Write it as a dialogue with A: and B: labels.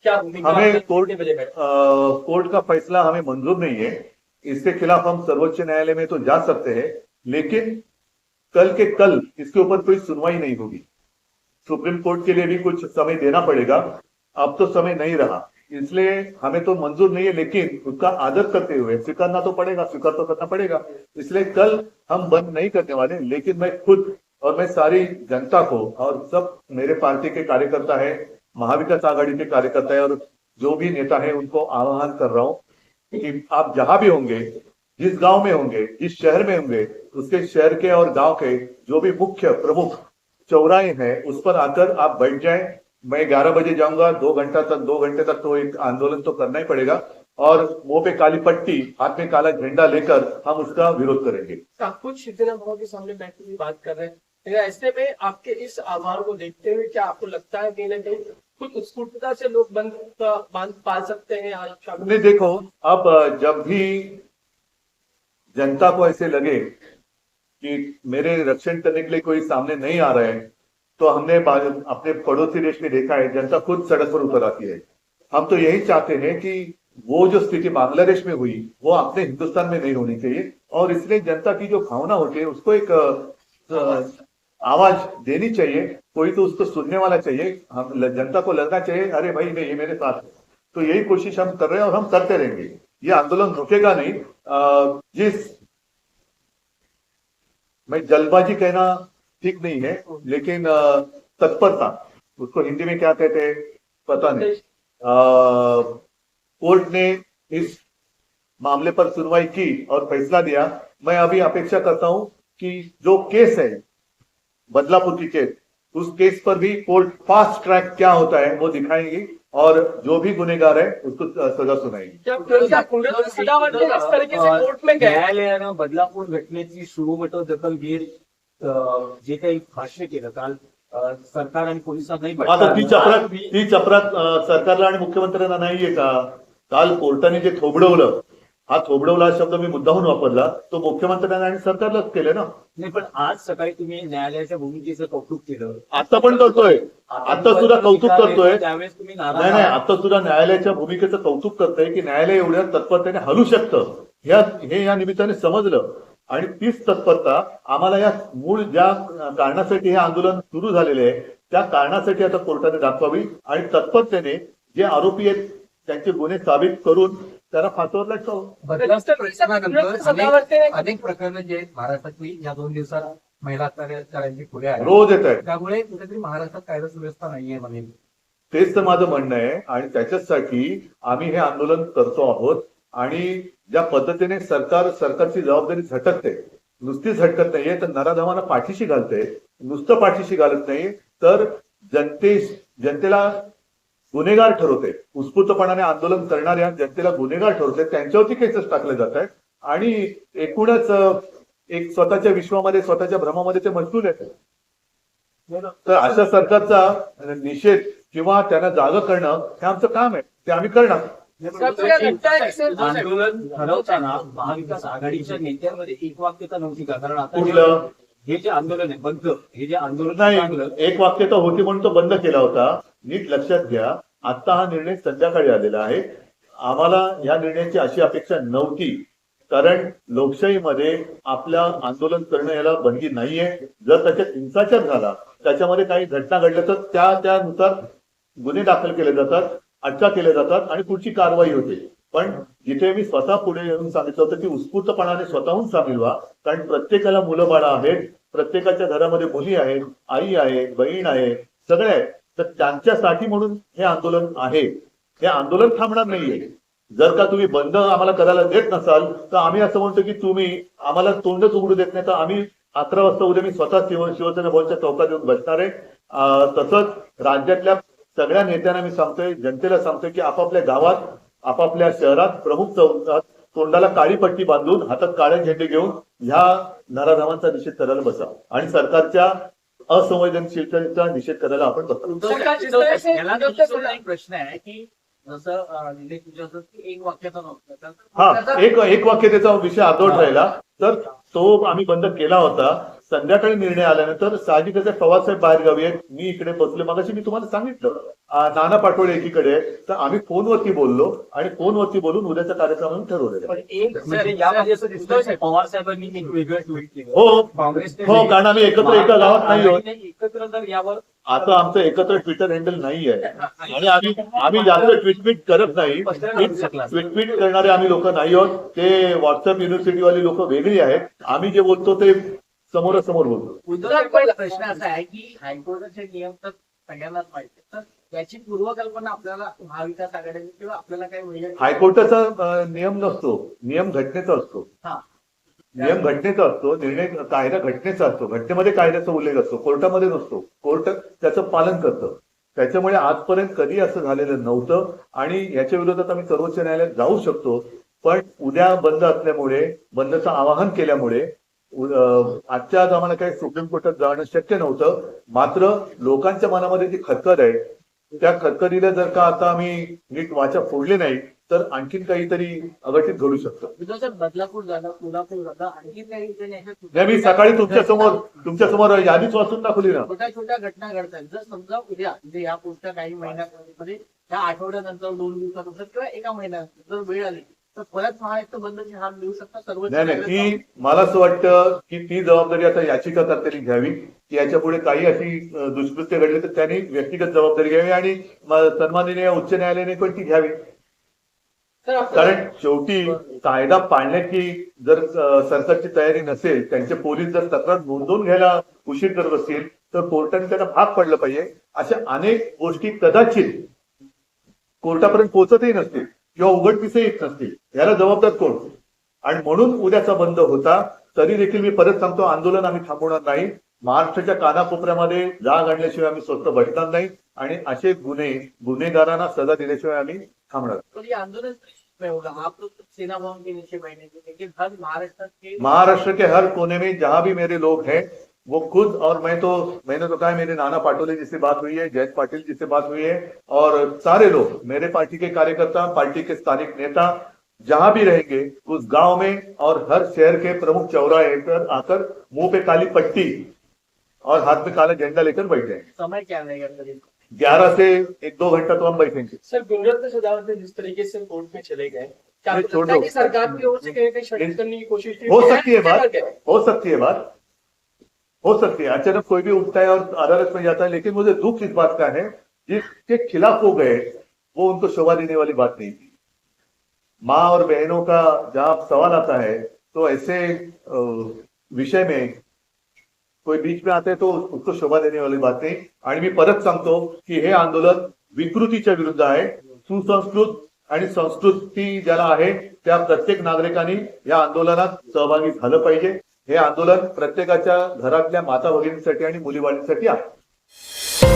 A: क्या भूमिका
B: हमें
A: कितने बजे बैठे?
B: कोर्ट का फैसला हमें मंजूर नहीं है। इसके खिलाफ हम सर्वोच्च न्यायालय में तो जा सकते हैं, लेकिन कल के कल इसके ऊपर कोई सुनवाई नहीं होगी। सुप्रीम कोर्ट के लिए भी कुछ समय देना पड़ेगा। अब तो समय नहीं रहा, इसलिए हमें तो मंजूर नहीं है, लेकिन उसका आदर करते हुए स्वीकारना तो पड़ेगा, स्वीकार तो करना पड़ेगा। इसलिए कल हम बंद नहीं करने वाले, लेकिन मैं खुद और मैं सारी जनता को और सब मेरे पार्टी के कार्यकर्ता है, महाविकास आघाड़ी के कार्यकर्ता है और जो भी नेता है उनको आह्वान कर रहा हूं कि आप जहां भी होंगे, जिस गांव में होंगे, जिस शहर में होंगे, उसके शहर के और गांव के जो भी मुख्य प्रमुख चौराहे हैं उस पर आकर आप बैठ जाएं। मैं 11 बजे जाऊंगा। 2 घंटे तक तो एक आंदोलन तो करना ही पड़ेगा और मुंह पे काली पट्टी, हाथ में काला झंडा लेकर हम उसका विरोध करेंगे।
A: आप खुद शिवसेना भवन के सामने बैठने की बात कर रहे हैं, लेकिन ऐसे में आपके इस आह्वान को देखते हुए क्या आपको लगता है कहीं ना कहीं कुछ उत्स्फूर्तता से लोग बांध पाल सकते हैं आज शाम में?
B: नहीं, देखो, अब जब भी जनता को ऐसे लगे कि मेरे रक्षण करने के लिए कोई सामने नहीं आ रहा है, तो हमने अपने पड़ोसी देश में देखा है, जनता खुद सड़क पर उतर आती है। हम तो यही चाहते हैं कि वो जो स्थिति बांग्लादेश में हुई वो अपने हिंदुस्तान में नहीं होनी चाहिए, और इसलिए जनता की जो भावना होती है उसको एक आवाज देनी चाहिए। कोई तो उसको सुनने वाला चाहिए। हम जनता को लगना चाहिए अरे भाई ये मेरे साथ है। तो यही कोशिश हम कर रहे हैं और हम करते रहेंगे। ये आंदोलन रुकेगा नहीं। जिस मैं जल्दबाजी कहना ठीक नहीं है, लेकिन तत्परता, उसको हिंदी में क्या कहते हैं पता नहीं। कोर्ट ने इस मामले पर सुनवाई की और फैसला दिया। मैं अभी अपेक्षा करता हूं कि जो केस है बदलापुर की केस, उस केस पर भी कोर्ट फास्ट ट्रैक क्या होता है वो दिखाएंगी और जो भी गुनेगार है उसको सजा सुनाएगी।
A: इस तरीके से कोर्ट में गए
C: न्यायालयानं बदलापूर घटनेची सुमोटो दखल घेत जे काही भाष्य केलं काल सरकार आणि पोलिसांनाही
B: आता ती चपराक सरकारला आणि मुख्यमंत्र्यांना नाहीये का? काल कोर्टाने जे थोबडवलं, हा थोबडवला हा शब्द मी मुद्दाहून वापरला, तो मुख्यमंत्र्यांना आणि सरकारलाच केलं ना।
C: नाही, पण आज सकाळी तुम्ही न्यायालयाच्या भूमिकेचं कौतुक केलं,
B: आता पण करतोय, आता सुद्धा कौतुक करतोय।
C: त्यावेळेस तुम्ही
B: नाही नाही, आता सुद्धा न्यायालयाच्या भूमिकेचं कौतुक करतोय की न्यायालय एवढ्या तत्परतेने हलू शकतं, हे या निमित्ताने समजलं। आणि तीच तत्परता आम्हाला या मूळ ज्या कारणासाठी हे आंदोलन सुरू झालेले आहे त्या कारणासाठी आता कोर्टाने दाखवावी आणि तत्परतेने जे आरोपी आहेत त्यांचे गुन्हे साबित करून त्यांना फासावर लटकावं।
D: अनेक प्रकरणं जे आहेत महाराष्ट्रातली या 2 दिवसात महिला अत्याचारांची पुढे आहे,
B: रोज येत आहेत।
D: त्यामुळे कुठेतरी महाराष्ट्रात कायदा सुव्यवस्था नाहीये म्हणेल।
B: तेच तर माझं म्हणणं आहे आणि त्याच्यासाठी आम्ही हे आंदोलन करतो आहोत। आणि ज्या पद्धतीने सरकारची जबाबदारी झटकते, नुसती झटकत नाहीये तर नराधमांना पाठीशी घालते, नुसतं पाठीशी घालत नाही तर जनतेला गुन्हेगार ठरवते, उत्स्फूर्तपणाने आंदोलन करणाऱ्या जनतेला गुन्हेगार ठरवते, त्यांच्यावरती केसेस टाकले जात आहेत आणि एकूणच एक स्वतःच्या विश्वामध्ये, स्वतःच्या भ्रमामध्ये ते मजबूर आहेत। तर अशा सरकारचा निषेध किंवा त्यांना जागा करणं हे आमचं काम आहे, ते आम्ही करणार।
C: आंदोलन ठरवताना महाविकास आघाडीच्या नेत्यांमध्ये एकवाक्यता नव्हती का? कारण आता हे जे आंदोलन आहे बंद, हे जे आंदोलन
B: नाही, एक वाक्यता होती म्हणून तो बंद केला होता। नीट लक्षात घ्या, आता हा निर्णय संध्याकाळी आलेला आहे। आम्हाला या निर्णयाची अशी अपेक्षा नव्हती, कारण लोकशाहीमध्ये आपलं आंदोलन करणं याला बंदी नाहीये। जर त्याच्यात हिंसाचार झाला, त्याच्यामध्ये काही घटना घडल्या तर त्यानुसार गुन्हे दाखल केले जातात, अटका केल्या जातात आणि पुढची कारवाई होते। पण जिथे मी स्वतः पुढे येऊन सांगितलं होतं की उत्स्फूर्तपणाने स्वतःहून सामील व्हा, कारण प्रत्येकाला मुलं बाळं आहेत, प्रत्येकाच्या घरामध्ये मुली आहेत, आई आहे, बहीण आहे, सगळे आहेत। तर त्यांच्यासाठी म्हणून हे आंदोलन आहे। हे आंदोलन थांबणार नाहीये। जर का तुम्ही बंद आम्हाला करायला देत नसाल तर आम्ही असं म्हणतो की तुम्ही आम्हाला तोंडच उघडू देत नाही, तर आम्ही 11 वाजता उद्या मी स्वतः शिवसेना भवनच्या चौकात येऊन बसणार आहे। तसंच राज्यातल्या सगळ्या नेत्यांना मी सांगतोय, जनतेला सांगतोय की आपापल्या गावात, आपापल्या शहरात, प्रमुख चौकात तोंडाला काळी पट्टी बांधून, हातात काळे झेंडे घेऊन ह्या नराधमांचा निषेध करायला बसा आणि सरकारच्या असंवेदनशीलतेचा निषेध करायला आपण बसा।
C: याला एक प्रश्न आहे की जसं निलेश तुझ्या एक वाक्याचा नव्हता,
B: हा, एक वाक्यतेचा विषय अर्धवट राहिला तर तो आम्ही बंद केला होता। संध्याकाळी निर्णय आल्यानंतर साहजिकच पवारसाहेब बाहेर गावी आहेत, मी इकडे बसले, मगाशी मी तुम्हाला सांगितलं नाना पाटोळे एकीकडे आहे. तर आम्ही फोनवरती बोललो आणि फोनवरती बोलून उद्याचा कार्यक्रम आम्ही ठरवलेला आहे.
A: पण एक
C: म्हणजे यामध्ये असं दिसतंय की पवार साहेबांनी एक वेगळं ट्विट केलं.
B: हो
C: काँग्रेसने
B: हो, कारण आम्ही एकत्र एका गावात नाही आहोत.
C: एकत्र जर यावर
B: आता आमचं एकत्र ट्विटर हँडल नाही आहे आणि आम्ही जास्त ट्विट करत नाही. ट्विट करणारे आम्ही लोक नाही आहोत. ते व्हॉट्सअप युनिव्हर्सिटीवाली लोक वेगळी आहेत. आम्ही जे बोलतो ते समोरासमोर बोलतो.
E: उद्धव पहिला प्रश्न असा आहे की हायकोर्टाचे नियम तर सगळ्यांनाच माहिती आहे. तर याची पूर्वकल्पना आपल्याला महाविकास आघाडीने किंवा आपल्याला काही वेगळं
B: हायकोर्टाचा नियम नसतो, नियम घटनेचा असतो.
E: हा.
B: नियम घटनेचा असतो, निर्णय कायदा घटनेचा असतो. घटनेमध्ये कायद्याचा उल्लेख असतो, कोर्टामध्ये नसतो. कोर्ट त्याचं पालन करतं. त्याच्यामुळे आजपर्यंत कधी असं झालेलं नव्हतं आणि याच्या विरोधात आम्ही सर्वोच्च न्यायालयात जाऊ शकतो. पण उद्या बंद असल्यामुळे, बंदचं आवाहन केल्यामुळे आजच्या आज आम्हाला काही सुप्रीम कोर्टात जाणं शक्य नव्हतं. मात्र लोकांच्या मनामध्ये जी खतखत आहे, त्या खतखतीला जर का आता आम्ही नीट वाचा फोडले नाही तर आणखीन काहीतरी अघटित घडू शकतं.
E: उद्धव बदलापूर झालं, कोल्हापूर झालं, आणखी काही
B: नाही, मी सकाळी तुमच्या समोर यादीच वाचून दाखवली ना.
E: छोट्या छोट्या घटना घडतात. जर समजा उद्या म्हणजे या पुढच्या काही महिन्यामध्ये या आठवड्यानंतर 2 दिवसानंतर किंवा एका महिन्यानंतर जर वेळ आली तर परत महाराष्ट्र बंदची हात देऊ शकता सर्व.
B: नाही, ती मला असं वाटतं की ती जबाबदारी आता याचिकाकर्त्यांनी घ्यावी की याच्या पुढे काही अशी दुष्कृत्य घडली तर त्यांनी व्यक्तिगत जबाबदारी घ्यावी आणि सन्माननीय उच्च न्यायालयाने पण ती घ्यावी. कारण शेवटी कायदा पाळण्याची जर सरकारची तयारी नसेल, त्यांचे पोलीस जर तक्रार नोंदवून घ्यायला उशीर करत असतील तर कोर्टाने त्यांना भाग पडलं पाहिजे. अशा अनेक गोष्टी कदाचित कोर्टापर्यंत पोहोचतही नसतील किंवा उघडकीसही येत नसतील. याला जबाबदार कोण? आणि म्हणून उद्याचा बंद होता. तरी देखील मी परत सांगतो, आंदोलन आम्ही थांबवणार नाही. महाराष्ट्राच्या कानाकोपऱ्यामध्ये जाग आणल्याशिवाय आम्ही स्वतः बसणार नाही आणि असे गुन्हेगारांना सजा दिल्याशिवाय आम्ही थांबणार.
E: तो ये आंदोलन में होगा। आप लोग सेना भवन के नीचे बैठेंगे, लेकिन हर
B: महाराष्ट्र के हर कोने में जहां भी मेरे लोग हैं वो खुद, और मैंने तो कहा मेरे नाना पाटोले जी से बात हुई है, जयंत पाटिल जी से बात हुई है और सारे लोग मेरे पार्टी के कार्यकर्ता, पार्टी के स्थानिक नेता जहां भी रहेंगे उस गांव में और हर शहर के प्रमुख चौराहे पर आकर मुंह पे काली पट्टी और हाथ में काला झंडा लेकर बैठ जाएंगे।
E: समय क्या रहेगा करीब?
B: 11 से 1-2 घंटा तो हम बैठेंगे।
A: सर, गुंजरत सदावत जिस तरीके से कोर्ट में चले गए, क्या
B: नहीं,
A: आपको
B: छोड़
A: लगता है
B: दो।
A: कि सरकार की ओर से कहीं कहीं षड्यंत्र करने की कोशिश की
B: हो
A: है?
B: सकती है
A: क्या
B: बात,
A: क्या?
B: हो सकती है बात, हो सकती है। अचानक कोई भी उठता है और अदालत में जाता है, लेकिन मुझे दुख इस बात का है जिसके खिलाफ वो गए वो उनको शोभा देने वाली बात नहीं थी। माँ और बहनों का जहां सवाल आता है तो ऐसे विषय में कोई बीच में आता है तो उसको शोभा देने वाली बात नहीं। आणि मी परत सांगतो की हे आंदोलन विकृतीच्या विरुद्ध आहे। सुसंस्कृत आणि संस्कृती ज्याला आहे त्या प्रत्येक नागरिकांनी या आंदोलनात सहभागी झालं पाहिजे। हे आंदोलन प्रत्येकाच्या घरातल्या माता भगिनींसाठी आणि मुलीबाळींसाठी आहे।